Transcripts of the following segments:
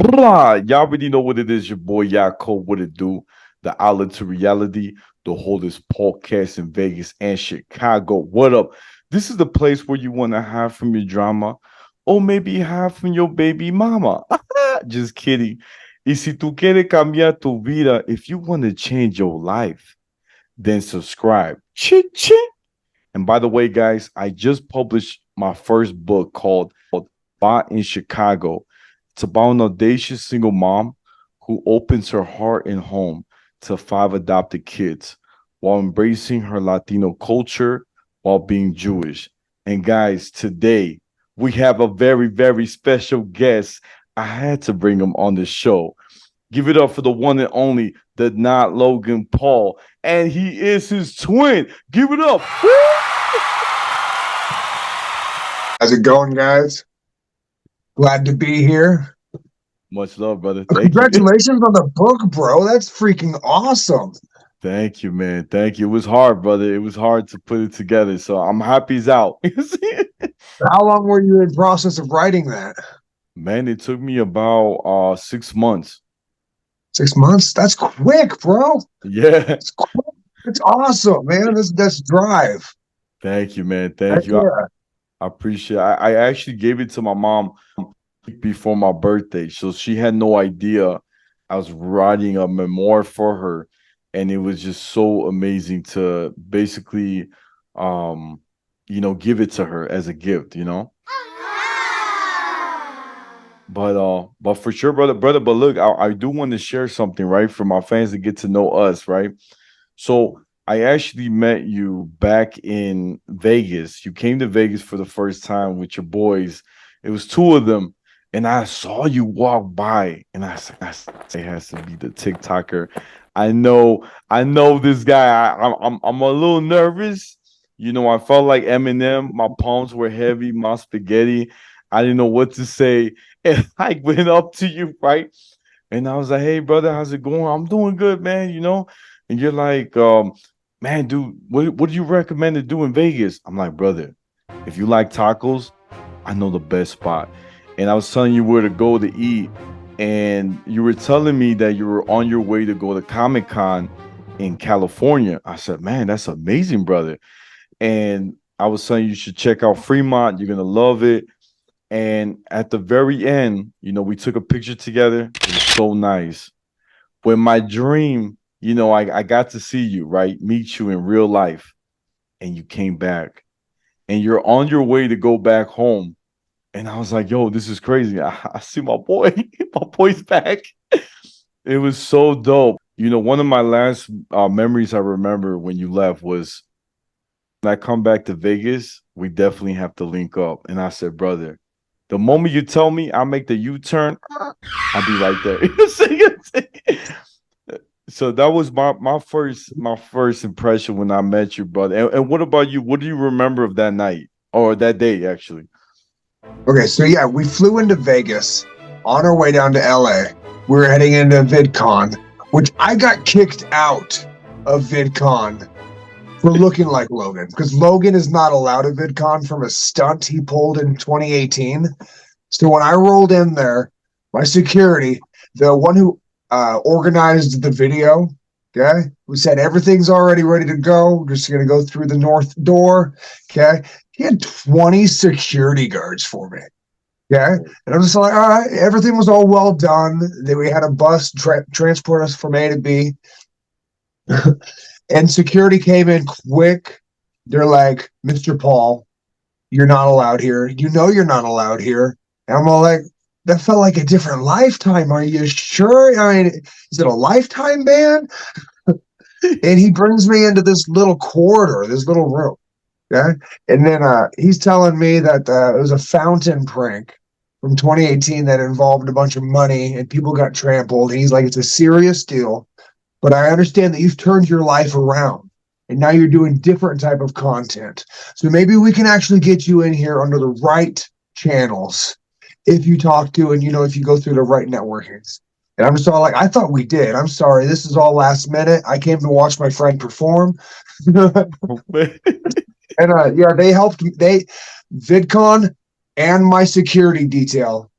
Blah. Y'all already know what it is. Your boy Yaakov, what it do? The outlet to reality, the oldest podcast in Vegas and Chicago. What up? This is the place where you want to hide from your drama, or maybe hide from your baby mama. Just kidding. Y si tú quieres cambiar tu vida, if you want to change your life, then subscribe. Chit. And by the way, guys, I just published my first book called Bought in Chicago. It's about an audacious single mom who opens her heart and home to five adopted kids while embracing her Latino culture while being Jewish. And guys, today we have a very, very special guest. I had to bring him on the show. Give it up for the one and only, the Not Logan Paul. And he is his twin. Give it up. How's it going, guys? Glad to be here. Much love, brother. Thank Congratulations on the book, bro. That's freaking awesome. Thank you, man. Thank you. It was hard, brother. It was hard to put it together. So I'm happy it's out. How long were you in process of writing that? Man, it took me about 6 months. 6 months? That's quick, bro. Yeah. It's quick. It's awesome, man. That's drive. Thank you, man. Thank you. Yeah. I appreciate it. I actually gave it to my mom before my birthday. So she had no idea I was writing a memoir for her. And it was just so amazing to basically give it to her as a gift, But for sure, brother, but look, I do want to share something, right, for my fans to get to know us, right? So I actually met you back in Vegas. You came to Vegas for the first time with your boys. It was two of them, and I saw you walk by, and I said, it has to be the TikToker. I know this guy. I'm a little nervous. I felt like Eminem. My palms were heavy, my spaghetti. I didn't know what to say. And I went up to you, right? And I was like, hey, brother, how's it going? I'm doing good, man, And you're like, man, dude, what do you recommend to do in Vegas? I'm like, brother, if you like tacos, I know the best spot. And I was telling you where to go to eat. And you were telling me that you were on your way to go to Comic-Con in California. I said, man, that's amazing, brother. And I was saying you should check out Fremont. You're going to love it. And at the very end, we took a picture together. It was so nice. When my dream, I got to see you, right? Meet you in real life. And you came back. And you're on your way to go back home. And I was like, yo, this is crazy. I see my boy. My boy's back. It was so dope. One of my last memories I remember when you left was when I come back to Vegas, we definitely have to link up. And I said, brother, the moment you tell me I make the U-turn, I'll be right there. So that was my first impression when I met you, brother. And what about you? What do you remember of that night or that day, actually? Okay, so yeah, we flew into Vegas on our way down to LA. We were heading into VidCon, which I got kicked out of VidCon for looking like Logan, because Logan is not allowed at VidCon from a stunt he pulled in 2018. So when I rolled in there, my security, the one who organized the video, okay, who said everything's already ready to go, we're just going to go through the north door, okay, he had 20 security guards for me. Okay. And I'm just like, all right, everything was all well done. Then we had a bus transport us from A to B. And security came in quick. They're like, Mr. Paul, you're not allowed here. You're not allowed here. And I'm all like, that felt like a different lifetime. Are you sure? I mean, is it a lifetime ban? And he brings me into this little corridor, this little room. Okay. And then he's telling me that it was a fountain prank from 2018 that involved a bunch of money and people got trampled. And he's like, it's a serious deal, but I understand that you've turned your life around and now you're doing different type of content. So maybe we can actually get you in here under the right channels if you talk to and, if you go through the right networkings. And I'm just all like, I thought we did. I'm sorry. This is all last minute. I came to watch my friend perform. And yeah, they helped. VidCon and my security detail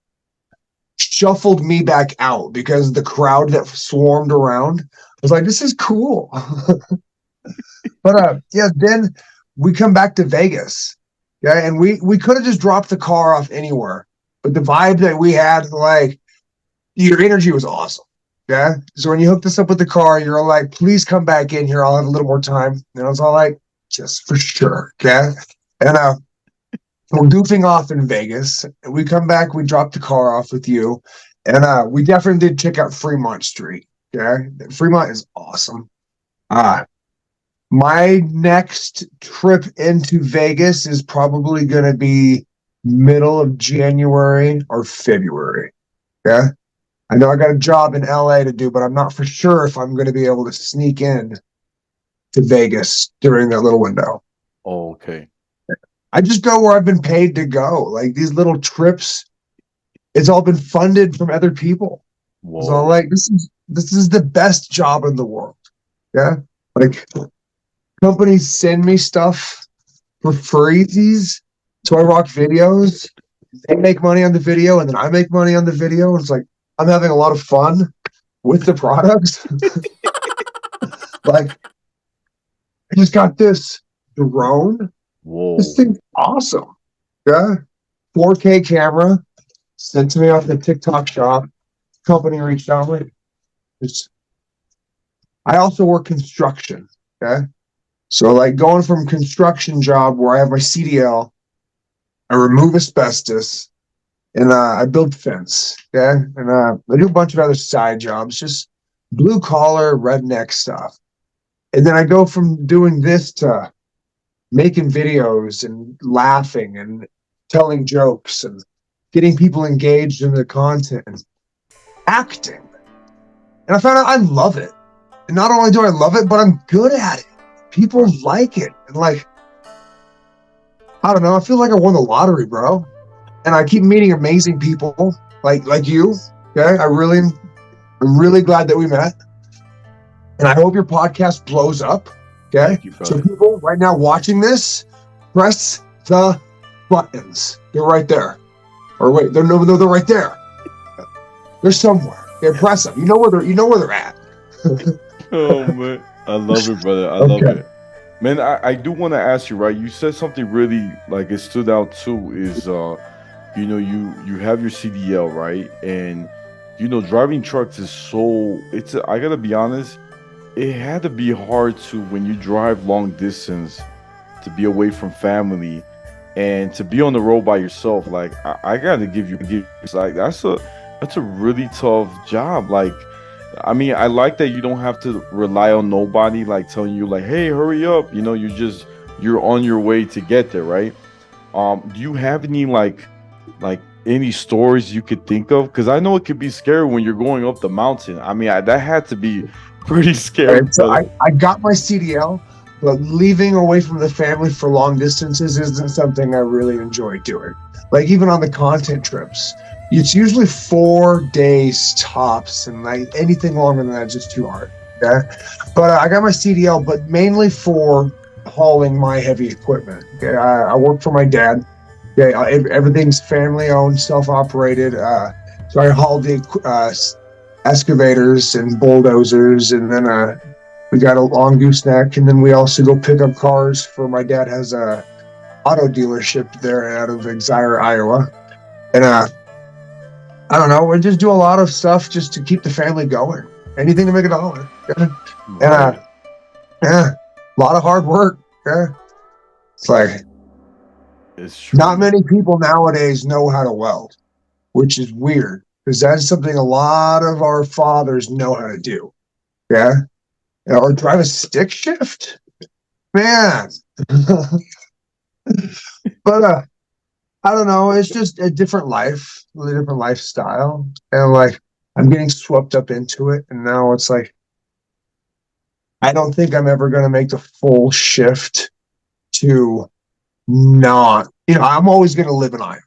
shuffled me back out because the crowd that swarmed around was like, this is cool. But yeah, then we come back to Vegas. Yeah, and we could have just dropped the car off anywhere. But the vibe that we had, like, your energy was awesome. Yeah. So when you hooked us up with the car, you're like, please come back in here. I'll have a little more time. And I was all like, just for sure. Okay. And we're goofing off in Vegas. We come back, we drop the car off with you. And we definitely did check out Fremont Street. Okay. Fremont is awesome. My next trip into Vegas is probably going to be middle of January or February. Yeah. I know I got a job in LA to do, but I'm not for sure if I'm going to be able to sneak in to Vegas during that little window. Oh, okay. I just go where I've been paid to go. Like these little trips, it's all been funded from other people. So Whoa. like this is the best job in the world. Yeah. Like companies send me stuff for freezies. So I rock videos. They make money on the video, and then I make money on the video. It's like I'm having a lot of fun with the products. Like I just got this drone. Whoa. This thing's awesome. Yeah. 4K camera sent to me off the TikTok shop. Company reached out. Like, I also work construction. Okay. So like going from construction job where I have my CDL, I remove asbestos, and I build fence. Okay. And I do a bunch of other side jobs, just blue collar redneck stuff. And then I go from doing this to making videos and laughing and telling jokes and getting people engaged in the content and acting. And I found out I love it. And not only do I love it, but I'm good at it. People like it. And like, I don't know, I feel like I won the lottery, bro. And I keep meeting amazing people like you. Okay. I'm really glad that we met. And I hope your podcast blows up. Okay. Thank you, So brother. people right now watching this, press the buttons. They're right there. Or wait, they're right there. They're somewhere. Okay, press them. You know where they're at. Oh man, I love it, brother. I love it, man. I do want to ask you, right? You said something really like it stood out too. Is you know, you have your CDL, right? And you know, driving trucks is so. I gotta be honest. It had to be hard to when you drive long distance to be away from family and to be on the road by yourself. Like I gotta give it's like that's a really tough job. Like I mean, I like that you don't have to rely on nobody like telling you like, hey, hurry up. You know, you're on your way to get there, right? Do you have any like any stories you could think of? Because I know it could be scary when you're going up the mountain. I mean, that had to be pretty scary, Right, so brother. I got my CDL, but leaving away from the family for long distances isn't something I really enjoy doing. Like even on the content trips, it's usually 4 days tops, and like anything longer than that is just too hard. Okay, but I got my CDL, but mainly for hauling my heavy equipment. Okay, I work for my dad. Okay, everything's family owned, self operated. So I haul the excavators and bulldozers, and then we got a long gooseneck, and then we also go pick up cars for my dad has a auto dealership there out of Exire, Iowa, and I don't know, we just do a lot of stuff just to keep the family going, anything to make a dollar. Yeah. And Right. yeah, a lot of hard work. Yeah, it's like It's true. not many people nowadays know how to weld, which is weird because that's something a lot of our fathers know how to do. Yeah. Or drive a stick shift, man. But I don't know. It's just a different life, a different lifestyle, and like I'm getting swept up into it, and now it's like I don't think I'm ever going to make the full shift to not. You know, I'm always going to live in Iowa.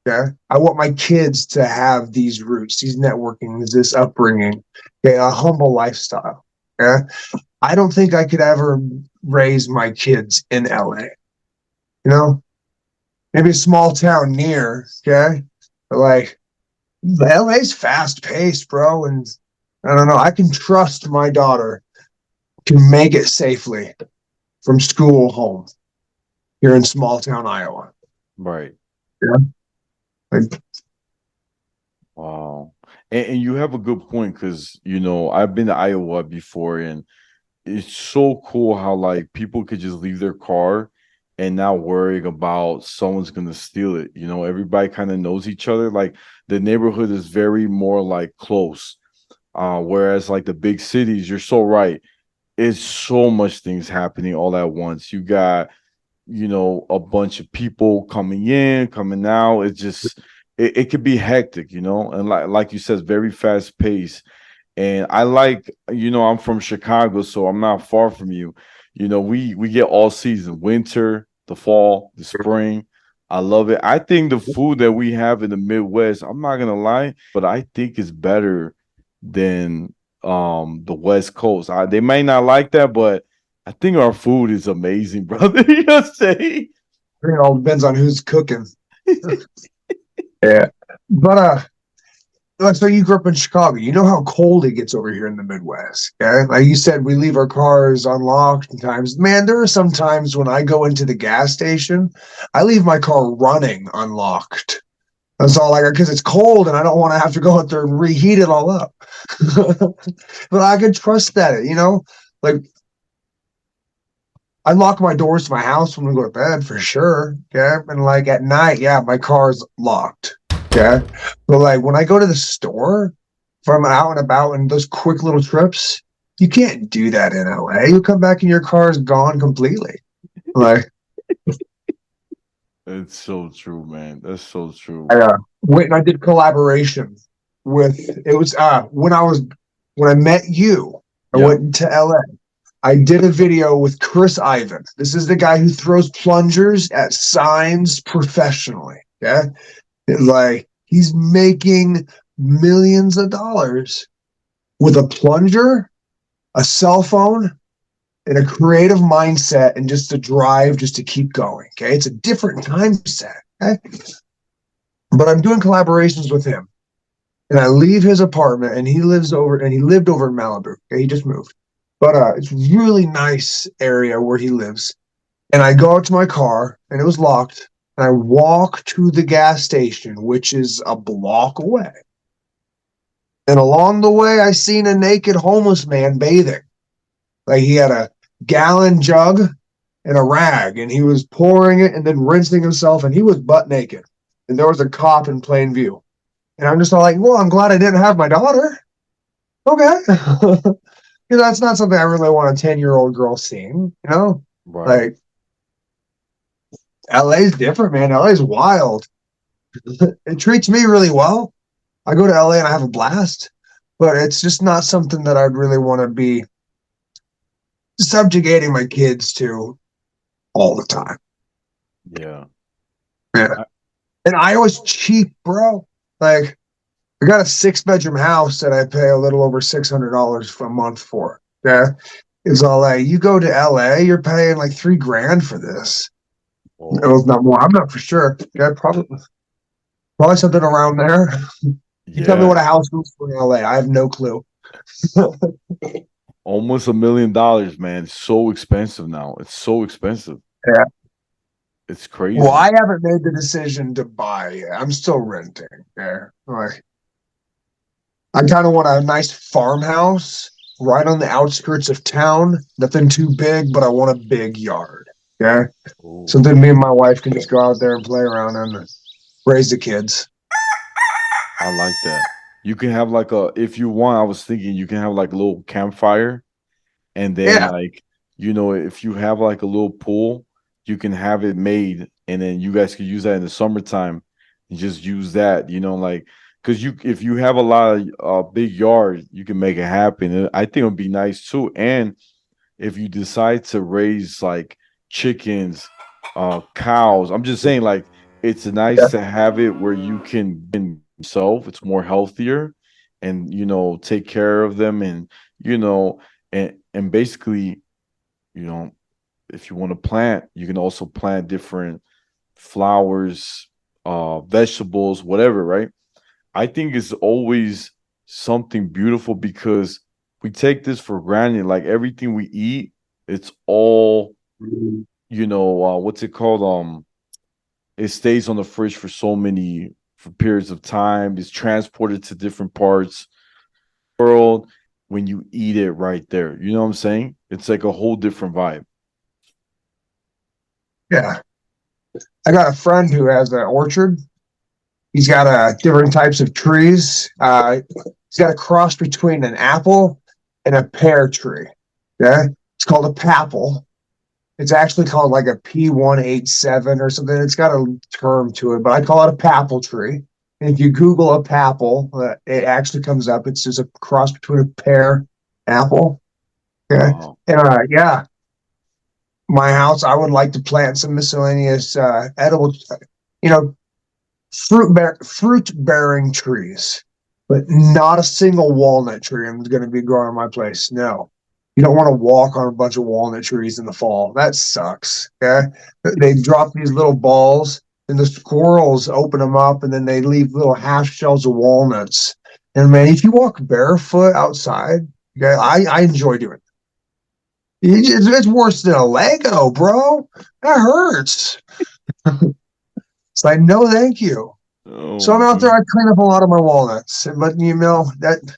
Okay, I want my kids to have these roots, these networking, this upbringing, okay, a humble lifestyle. Okay, I don't think I could ever raise my kids in LA. You know, maybe a small town near. Okay, but like LA's fast paced, bro, and I don't know. I can trust my daughter to make it safely from school home here in small town Iowa. Right. Yeah. Like, Wow. And you have a good point because, I've been to Iowa before, and it's so cool how like people could just leave their car and not worrying about someone's gonna steal it. Everybody kind of knows each other. Like the neighborhood is very more like close. Whereas like the big cities, you're so right. It's so much things happening all at once. You got a bunch of people coming in, coming out. It just it could be hectic, and like you said, very fast paced. And I like, I'm from Chicago, so I'm not far from you. We get all season, winter, the fall, the spring. I love it. I think the food that we have in the Midwest, I'm not gonna lie, but I think it's better than the West Coast. They may not like that, but I think our food is amazing, brother. You know what I'm saying? it all depends on who's cooking. Yeah. But so you grew up in Chicago. You know how cold it gets over here in the Midwest. Okay. Like you said, we leave our cars unlocked sometimes. Man, there are some times when I go into the gas station, I leave my car running unlocked. That's all like because it's cold and I don't want to have to go out there and reheat it all up. But I can trust that, like I lock my doors to my house when we go to bed for sure. Okay. And like at night, yeah, my car's locked. Okay. But like when I go to the store, if I'm out and about and those quick little trips, you can't do that in LA. You come back and your car's gone completely. Like It's so true, man. That's so I true. went and I did collaboration with it was when I met you, I Yeah. went to LA. I did a video with Chris Ivan. This is the guy who throws plungers at signs professionally. Yeah. Like he's making millions of dollars with a plunger, a cell phone, and a creative mindset and just a drive just to keep going. Okay. It's a different time set. Okay. But I'm doing collaborations with him. And I leave his apartment and he lived over in Malibu. Okay. He just moved. But it's really nice area where he lives. And I go out to my car and it was locked. And I walk to the gas station, which is a block away. And along the way, I seen a naked homeless man bathing. Like he had a gallon jug and a rag, and he was pouring it and then rinsing himself, and he was butt naked. And there was a cop in plain view. And I'm just all like, well, I'm glad I didn't have my daughter. Okay. Because that's not something I really want a 10-year-old girl seeing. Right. Like LA's different, man. LA's wild. It treats me really well. I go to LA and I have a blast, but it's just not something that I'd really want to be subjugating my kids to all the time. Yeah. Yeah. I, And Iowa's cheap, bro. Like I got a 6-bedroom house that I pay a little over $600 for a month for. Yeah. It's all like you go to LA, you're paying like $3,000 for this. It oh, was not more. I'm not for sure. Yeah, probably something around there. You tell me yeah. what a house goes for in LA. I have no clue. Almost $1 million, man. It's so expensive now. It's so expensive. Yeah. It's Well, crazy. I haven't made the decision to buy yet. I'm still renting there. Like, I kind of want a nice farmhouse right on the outskirts of town. Nothing too big, but I want a big yard. Yeah. Oh, Something me and my wife can just go out there and play around and raise the kids. I like that. You can have like if you want, I was thinking you can have like a little campfire. And then Yeah. like, if you have like a little pool, you can have it made and then you guys could use that in the summertime and just use that, like because if you have a lot of big yard, you can make it happen. And I think it would be nice too. And if you decide to raise like chickens, cows, I'm just saying like it's Yeah. nice to have it where you can yourself, it's more healthier and take care of them and you know and basically, you know, if you want to plant, you can also plant different flowers, vegetables, whatever, right? I think it's always something beautiful because we take this for granted. Like everything we eat, it's all, what's it called? It stays on the fridge for so many for periods of time. It's transported to different parts of the world when you eat it right there. You know what I'm saying? It's like a whole different vibe. Yeah. I got a friend who has an orchard. He's got different types of trees. He's got a cross between an apple and a pear tree. Yeah. It's called a papple. It's actually called like a P187 or something. It's got a term to it, but I call it a papple tree. And if you Google a papple, it actually comes up. It's just a cross between a pear apple. Okay. Wow. And yeah, my house, I would like to plant some miscellaneous edible, you know, fruit bearing trees, but not a single walnut tree I'm going to be growing in my place. No, you don't want to walk on a bunch of walnut trees in the fall. That sucks. Yeah, they drop these little balls, and the squirrels open them up, and then they leave little half shells of walnuts. And man, if you walk barefoot outside, yeah, I enjoy doing it. It's worse than a Lego, bro. That hurts. It's like, no, thank you. So Oh, I'm out there. man. I clean up a lot of my walnuts, but that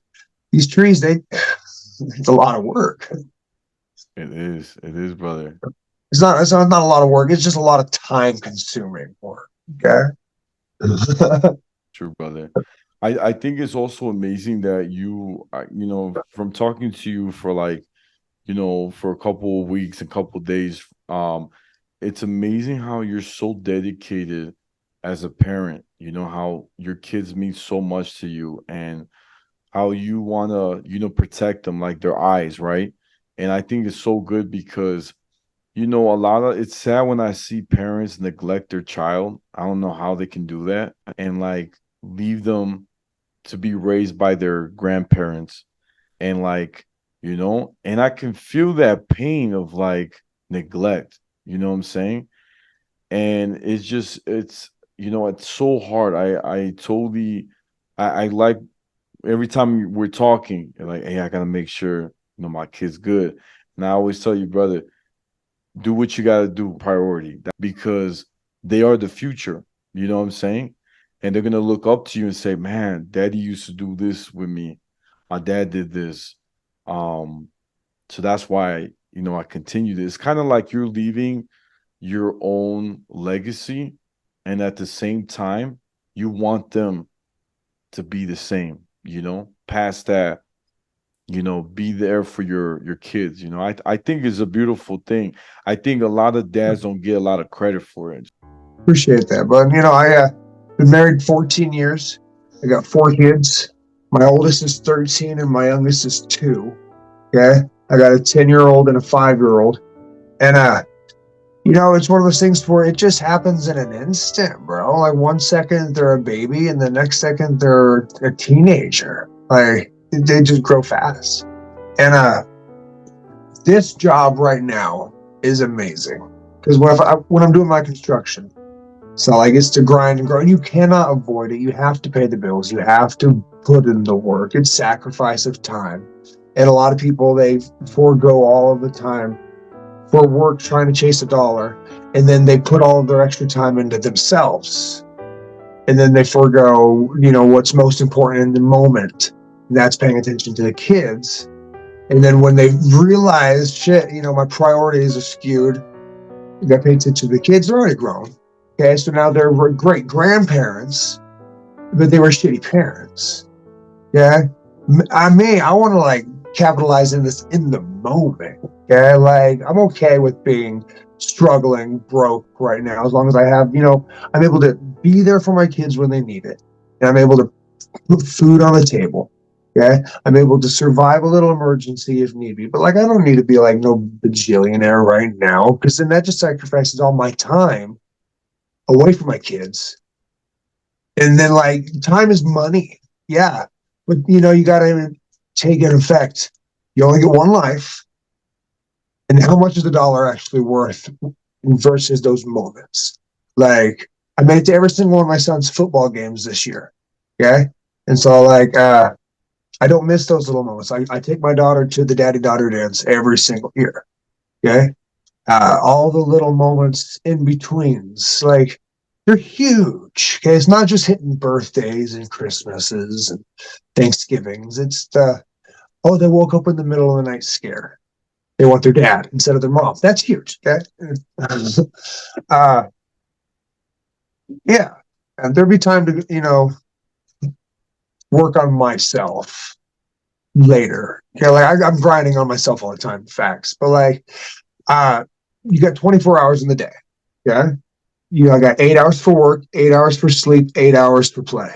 these trees, it's a lot of work. It is. It is, brother. It's not a lot of work. It's just a lot of time consuming work. Okay. True, brother. I think it's also amazing that from talking to you for like, for a couple of weeks, a couple of days, it's amazing how you're so dedicated as a parent. You know how your kids mean so much to you and how you want to, protect them like their eyes, right? And I think it's so good because, it's sad when I see parents neglect their child. I don't know how they can do that and like leave them to be raised by their grandparents and like, and I can feel that pain of like neglect, you know what I'm saying? And it's so hard. I totally I like every time we're talking, you're like, hey, I gotta make sure, my kid's good. And I always tell you, brother, do what you gotta do, priority, because they are the future, you know what I'm saying? And they're gonna look up to you and say, man, daddy used to do this with me. My dad did this. Um, so that's why, I continue this. Kind of like you're leaving your own legacy, and at the same time, you want them to be the same, past that, be there for your kids. I think it's a beautiful thing. I think a lot of dads don't get a lot of credit for it. Appreciate that, but I been married 14 years. I got 4 kids. My oldest is 13 and my youngest is 2. Okay. I got a 10-year-old and a 5-year-old. And it's one of those things where it just happens in an instant, bro. Like 1 second they're a baby, and the next second they're a teenager. Like they just grow fast. And this job right now is amazing because when I'm doing my construction, so like it's to grind and grow, and you cannot avoid it. You have to pay the bills. You have to put in the work. It's sacrifice of time, and a lot of people they forego all of the time for work trying to chase a dollar, and then they put all of their extra time into themselves, and then they forego what's most important in the moment, and that's paying attention to the kids. And then when they realize, shit, my priorities are skewed, you got to pay attention to the kids. They're already grown. Okay, so now they're great grandparents, but they were shitty parents. Yeah, I want to like capitalize in this in the moment. Okay, like I'm okay with being struggling, broke right now, as long as I have, I'm able to be there for my kids when they need it, and I'm able to put food on the table. Okay, I'm able to survive a little emergency if need be, but like I don't need to be like no bajillionaire right now, because then that just sacrifices all my time away from my kids. And then like time is money. Yeah. But you gotta take it in effect. You only get one life. And how much is the dollar actually worth versus those moments? Like I made it to every single one of my son's football games this year. Okay. And so like I don't miss those little moments. I take my daughter to the daddy daughter dance every single year. Okay. All the little moments in betweens, like they're huge. Okay. It's not just hitting birthdays and Christmases and Thanksgivings. It's oh, they woke up in the middle of the night scared. They want their dad instead of their mom. That's huge. Okay. uh, yeah. And there'll be time to, work on myself later. Okay. Like I'm grinding on myself all the time, facts. But like, uh, you got 24 hours in the day. Yeah. I got 8 hours for work, 8 hours for sleep, 8 hours for play.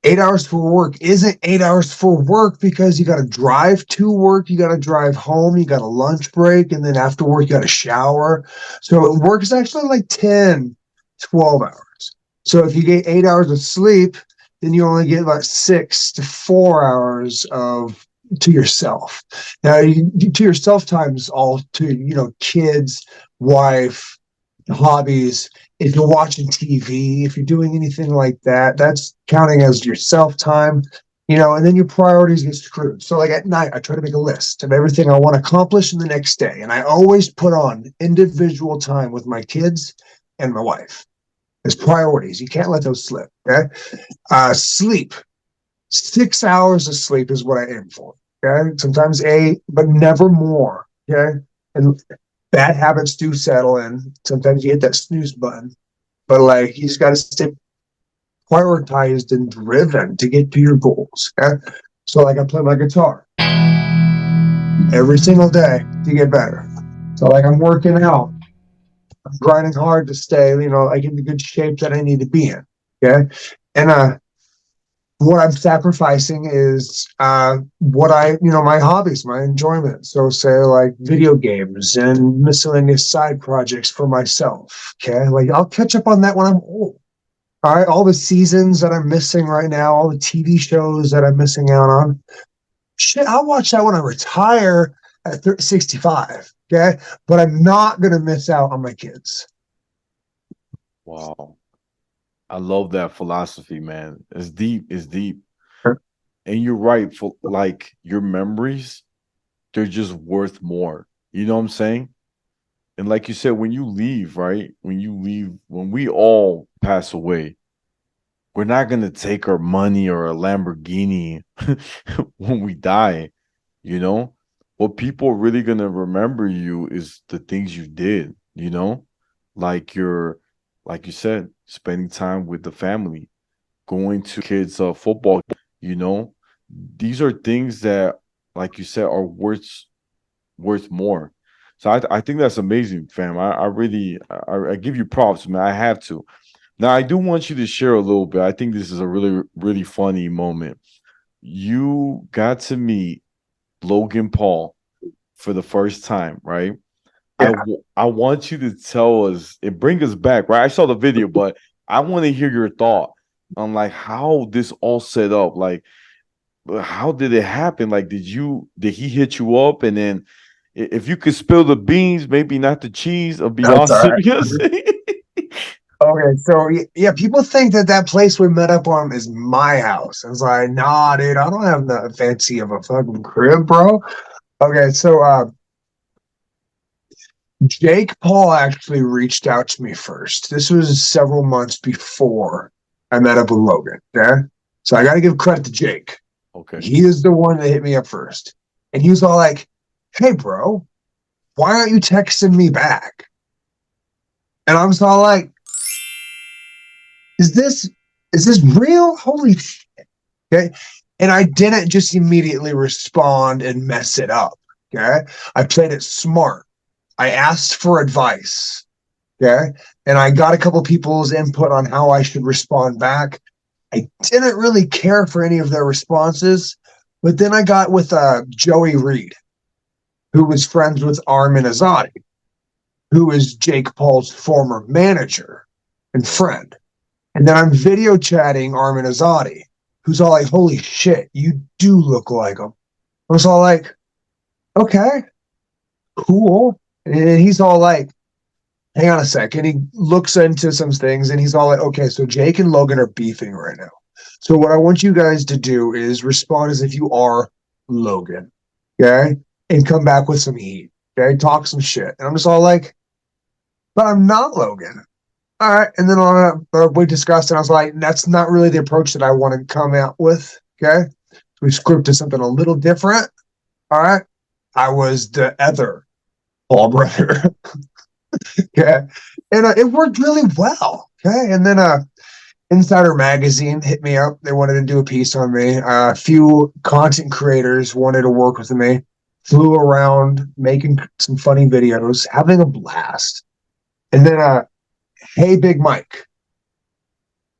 8 hours for work isn't 8 hours for work because you got to drive to work, you got to drive home, you got a lunch break, and then after work, you got to shower. So work is actually like 10, 12 hours. So if you get 8 hours of sleep, then you only get about 6 to 4 hours of to yourself. Now, to yourself time is all to, kids, wife, hobbies. If you're watching TV, if you're doing anything like that, that's counting as your self time, and then your priorities get screwed. So, like at night, I try to make a list of everything I want to accomplish in the next day. And I always put on individual time with my kids and my wife as priorities. You can't let those slip. Okay. Sleep. 6 hours of sleep is what I aim for. Okay. Sometimes 8, but never more. Okay. And bad habits do settle in. Sometimes you hit that snooze button, but like you just got to stay prioritized and driven to get to your goals. Okay? So like I play my guitar every single day to get better. So like I'm working out, I'm grinding hard to stay, like in the good shape that I need to be in. Okay, and what I'm sacrificing is what my hobbies, my enjoyment. So say like video games and miscellaneous side projects for myself. Okay. Like I'll catch up on that when I'm old. All right. All the seasons that I'm missing right now, all the TV shows that I'm missing out on. Shit, I'll watch that when I retire at 65. Okay. But I'm not going to miss out on my kids. Wow. I love that philosophy, man. It's deep. It's deep. And you're right. For like your memories, they're just worth more. You know what I'm saying? And like you said, when you leave, right? When you leave, when we all pass away, we're not gonna take our money or a Lamborghini when we die, you know? What people are really gonna remember you is the things you did, like like you said, spending time with the family, going to kids' football, you know? These are things that, like you said, are worth more. So I think that's amazing, fam. I really I give you props, man. I have to. Now I do want you to share a little bit. I think this is a really funny moment. You got to meet Logan Paul for the first time, right? Yeah. I want you to tell us and bring us back, right? I saw the video, but I want to hear your thought on like how this all set up. Like, how did it happen? Like, did he hit you up and then if you could spill the beans, maybe not the cheese, I'll be That's all right. serious. Okay, so yeah, people think that place we met up on is my house. I was like, nah, dude, I don't have the fancy of a fucking crib, bro. Okay, so Jake Paul actually reached out to me first. This was several months before I met up with Logan. Okay, so I got to give credit to Jake. Okay. He is the one that hit me up first, and he was all like, "Hey, bro, why aren't you texting me back?" And I was all like, "Is this real? Holy shit!" Okay. And I didn't just immediately respond and mess it up. Okay. I played it smart. I asked for advice. Okay. And I got a couple people's input on how I should respond back. I didn't really care for any of their responses. But then I got with Joey Reed, who was friends with Armin Azadi, who is Jake Paul's former manager and friend. And then I'm video chatting Armin Azadi, who's all like, holy shit, you do look like him. I was all like, okay, cool. And he's all like, hang on a second. He looks into some things and he's all like, okay, so Jake and Logan are beefing right now. So what I want you guys to do is respond as if you are Logan, okay? And come back with some heat, okay? Talk some shit. And I'm just all like, but I'm not Logan. All right. And then we discussed, and I was like, that's not really the approach that I want to come out with, okay? So we scripted something a little different. All right. I was the other Paul brother. Okay. And it worked really well. Okay. And then Insider Magazine hit me up. They wanted to do a piece on me. A few content creators wanted to work with me. Flew around making some funny videos, having a blast. And then Hey Big Mike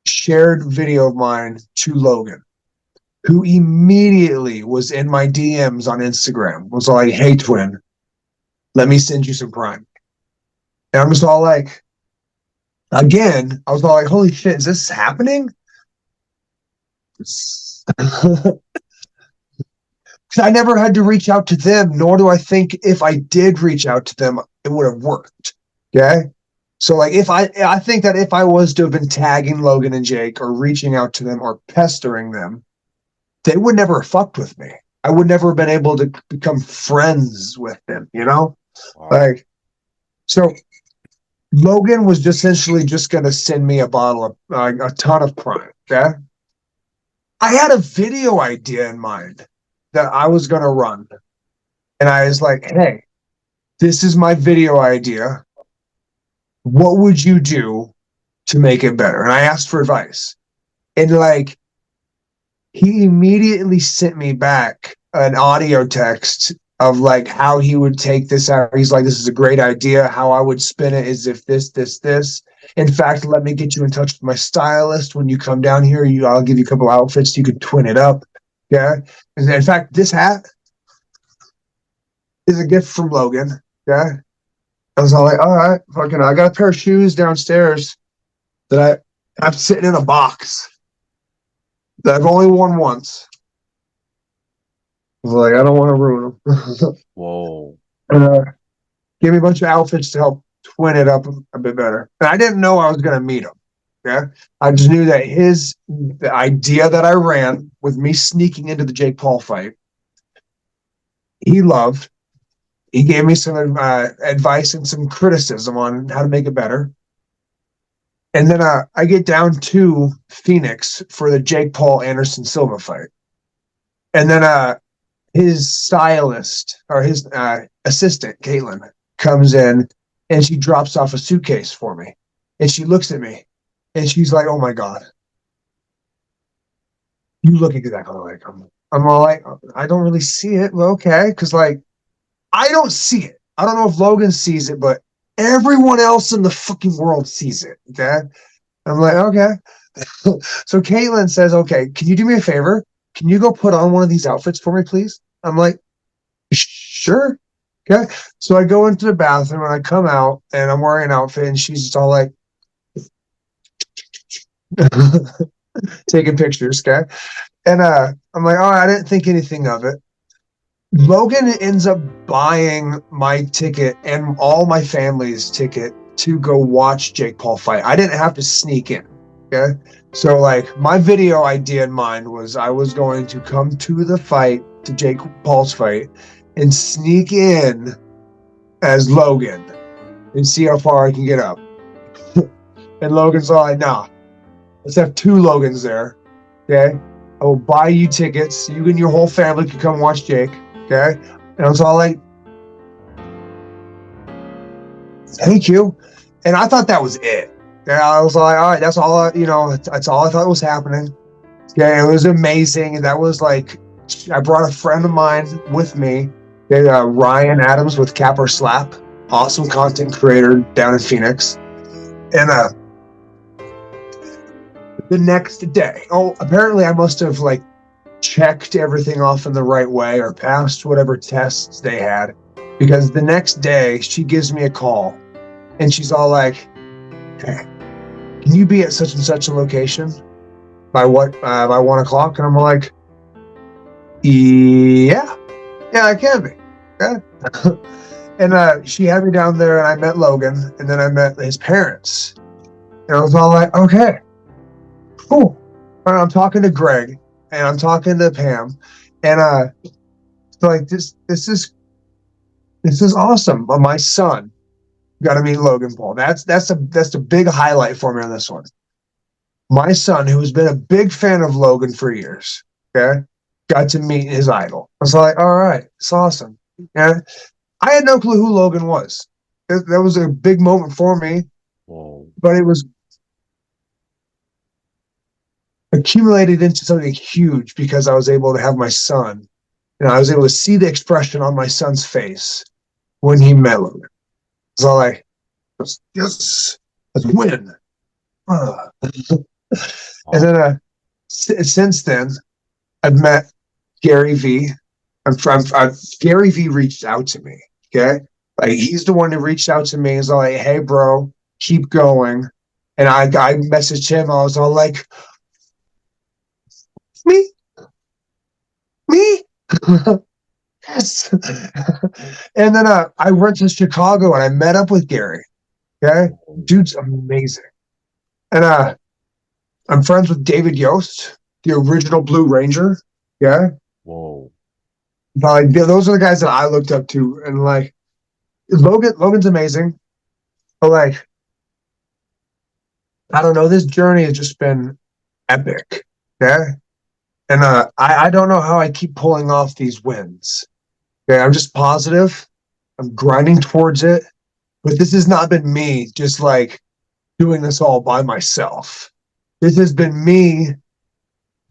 shared video of mine to Logan, who immediately was in my DMs on Instagram, was like, hey twin, let me send you some Prime. And I'm just all like, again, I was all like, holy shit, is this happening? Because I never had to reach out to them, nor do I think if I did reach out to them, it would have worked. Okay. So like if I think that if I was to have been tagging Logan and Jake or reaching out to them or pestering them, they would never have fucked with me. I would never have been able to become friends with them, you know? Wow. Like, so Logan was essentially just going to send me a bottle of a ton of Prime. Okay. I had a video idea in mind that I was going to run. And I was like, hey, this is my video idea. What would you do to make it better? And I asked for advice. And like, he immediately sent me back an audio text of like how he would take this out. He's like, this is a great idea. How I would spin it is if this, this, this. In fact, let me get you in touch with my stylist. When you come down here, I'll give you a couple outfits. You could twin it up. Yeah. And in fact, this hat is a gift from Logan. Yeah. I was all like, all right, fucking, I got a pair of shoes downstairs that I'm sitting in a box that I've only worn once. I was like, I don't want to ruin them. Whoa. Gave me a bunch of outfits to help twin it up a bit better. And I didn't know I was going to meet him. Yeah. I just knew that the idea that I ran with me sneaking into the Jake Paul fight, he loved. He gave me some advice and some criticism on how to make it better. And then I get down to Phoenix for the Jake Paul Anderson Silva fight. And then his stylist or his assistant, Caitlin, comes in and she drops off a suitcase for me. And she looks at me and she's like, oh my God, you look exactly like him. I'm all like, I don't really see it. Well, okay. Cause like, I don't see it. I don't know if Logan sees it, but everyone else in the fucking world sees it. Okay. I'm like, okay. So Caitlin says, okay, can you do me a favor? Can you go put on one of these outfits for me, please? I'm like, sure. Okay. So I go into the bathroom and I come out and I'm wearing an outfit and she's just all like taking pictures. Okay. And I'm like, oh, I didn't think anything of it. Logan ends up buying my ticket and all my family's ticket to go watch Jake Paul fight. I didn't have to sneak in. Okay. So like my video idea in mind was I was going to come to the fight, to Jake Paul's fight, and sneak in as Logan and see how far I can get up. And Logan's all like, nah, let's have two Logans there. Okay. I will buy you tickets. You and your whole family can come watch Jake. Okay. And I was all like, thank you. And I thought that was it. And I was like, all right, that's all, that's all I thought was happening. Yeah, it was amazing. And that was like, I brought a friend of mine with me, Ryan Adams with Capper Slap, awesome content creator down in Phoenix. And the next day, apparently I must have like checked everything off in the right way or passed whatever tests they had, because the next day she gives me a call and she's all like, hey, can you be at such and such a location by 1 o'clock? And I'm like, yeah, I can be. Yeah. And she had me down there and I met Logan and then I met his parents. And I was all like, okay, cool. I'm talking to Greg and I'm talking to Pam, and so like this is awesome. But my son got to meet Logan Paul. That's a big highlight for me on this one. My son, who has been a big fan of Logan for years, okay, got to meet his idol. I was like, all right, it's awesome. And I had no clue who Logan was. That was a big moment for me, Whoa. but it was accumulated into something huge because I was able to have my son, and I was able to see the expression on my son's face when he met Logan. So like, yes, let's win. And Wow. then since then, I've met Gary V. Gary V reached out to me. Okay, like he's the one who reached out to me. He's all like, "Hey, bro, keep going." And I messaged him. I was all like, "Me, me." Yes. And then I went to Chicago and I met up with Gary. Okay, dude's amazing. And I'm friends with David Yost, the original Blue Ranger. Yeah, Whoa. like those are the guys that I looked up to, and like Logan's amazing, but like I don't know, this journey has just been epic. Yeah, and I don't know how I keep pulling off these wins. Okay, I'm just positive. I'm grinding towards it, but this has not been me just like doing this all by myself. This has been me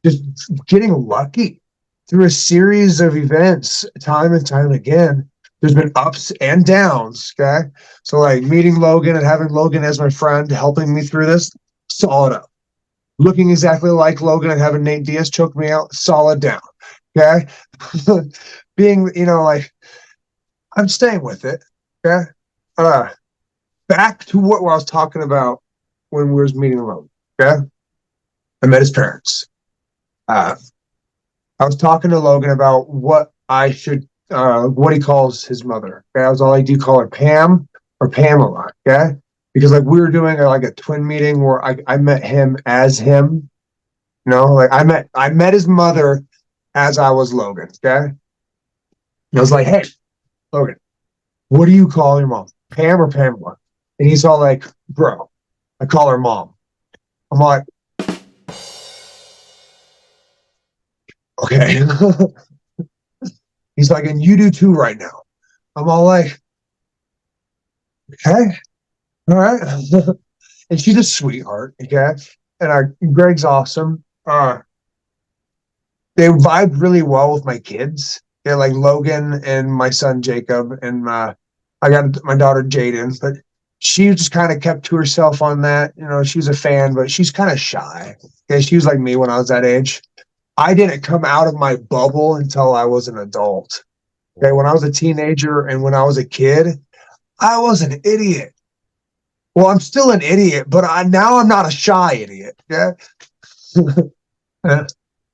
just getting lucky through a series of events, time and time again. There's been ups and downs. Okay. So, like meeting Logan and having Logan as my friend, helping me through this, solid up. Looking exactly like Logan and having Nate Diaz choke me out, solid down. Okay. Being, like, I'm staying with it. Okay. Uh, Back to what I was talking about when we was meeting Logan. Okay. I met his parents. Uh, I was talking to Logan about what I should, what he calls his mother. Okay? I was all like, do you call her Pam or Pamela? Okay, because like we were doing like a twin meeting where I met him as him. Like I met his mother as I was Logan. Okay, and I was like, hey, Logan, what do you call your mom, Pam or Pamela? And he's all like, bro, I call her mom. I'm like, okay. He's like, and you do too right now. I'm all like, okay, all right. And she's a sweetheart, okay? And Greg's awesome. They vibe really well with my kids. They're like Logan and my son Jacob, and I got my daughter Jaden, but she just kind of kept to herself on that. She's a fan, but she's kind of shy. Okay, she was like me when I was that age. I didn't come out of my bubble until I was an adult. Okay, when I was a teenager and when I was a kid, I was an idiot. Well, I'm still an idiot, but now I'm not a shy idiot. Yeah.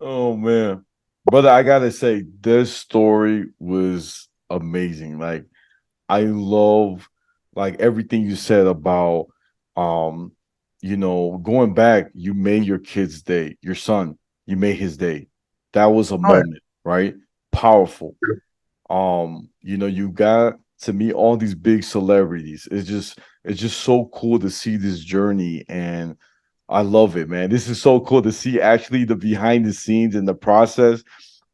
Oh man, brother, I gotta say this story was amazing. Like I love like everything you said about um going back, you made your kid's day, your son, you made his day. That was a Oh, yeah. moment, right? Powerful. You got to meet all these big celebrities. It's just so cool to see this journey, and I love it, man. This is so cool to see actually the behind the scenes and the process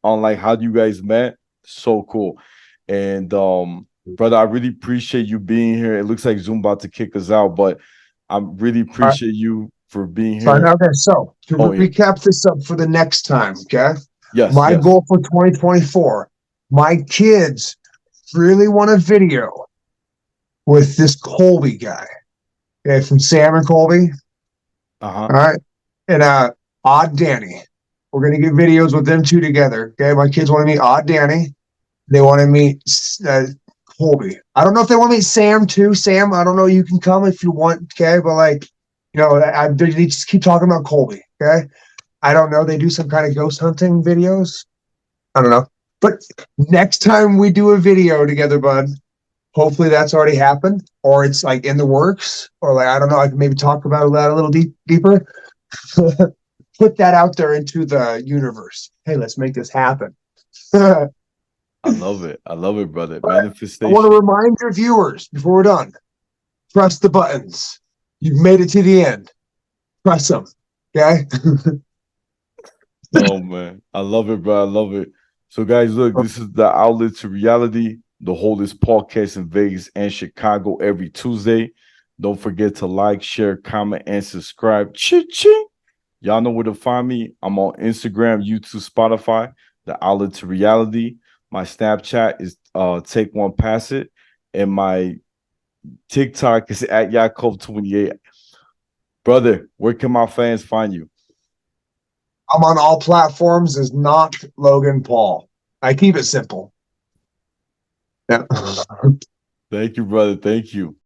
on like how you guys met. So cool. And brother, I really appreciate you being here. It looks like Zoom about to kick us out, but I really All right. appreciate you for being Fine. here. Okay. So to Oh yeah. recap this up for the next time, okay? Yes, My yes. goal for 2024, my kids really want a video with this Colby guy, okay, from Sam and Colby. Uh-huh. All right. And Odd Danny. We're gonna get videos with them two together. Okay. My kids want to meet Odd Danny. They want to meet Colby. I don't know if they want to meet Sam too. Sam, I don't know. You can come if you want. Okay. But like, they just keep talking about Colby. Okay. I don't know. They do some kind of ghost hunting videos. I don't know. But next time we do a video together, bud, hopefully that's already happened or it's like in the works or like, I don't know. I can maybe talk about that a little deeper. put that out there into the universe. Hey, let's make this happen. But I love it. I love it, brother. I want to Manifestation. remind your viewers before we're done, press the buttons. You've made it to the end. Press them. Okay. Oh man, I love it, bro. I love it. So, guys, look, this is the outlet to reality. The holdest podcast in Vegas and Chicago every Tuesday. Don't forget to like, share, comment, and subscribe. Ching. Y'all know where to find me. I'm on Instagram, YouTube, Spotify. The outlet to reality. My Snapchat is take one, pass it, and my TikTok is at Yaakov 28. Brother, where can my fans find you? I'm on all platforms as Not Logan Paul. I keep it simple. Yeah. Thank you, brother. Thank you.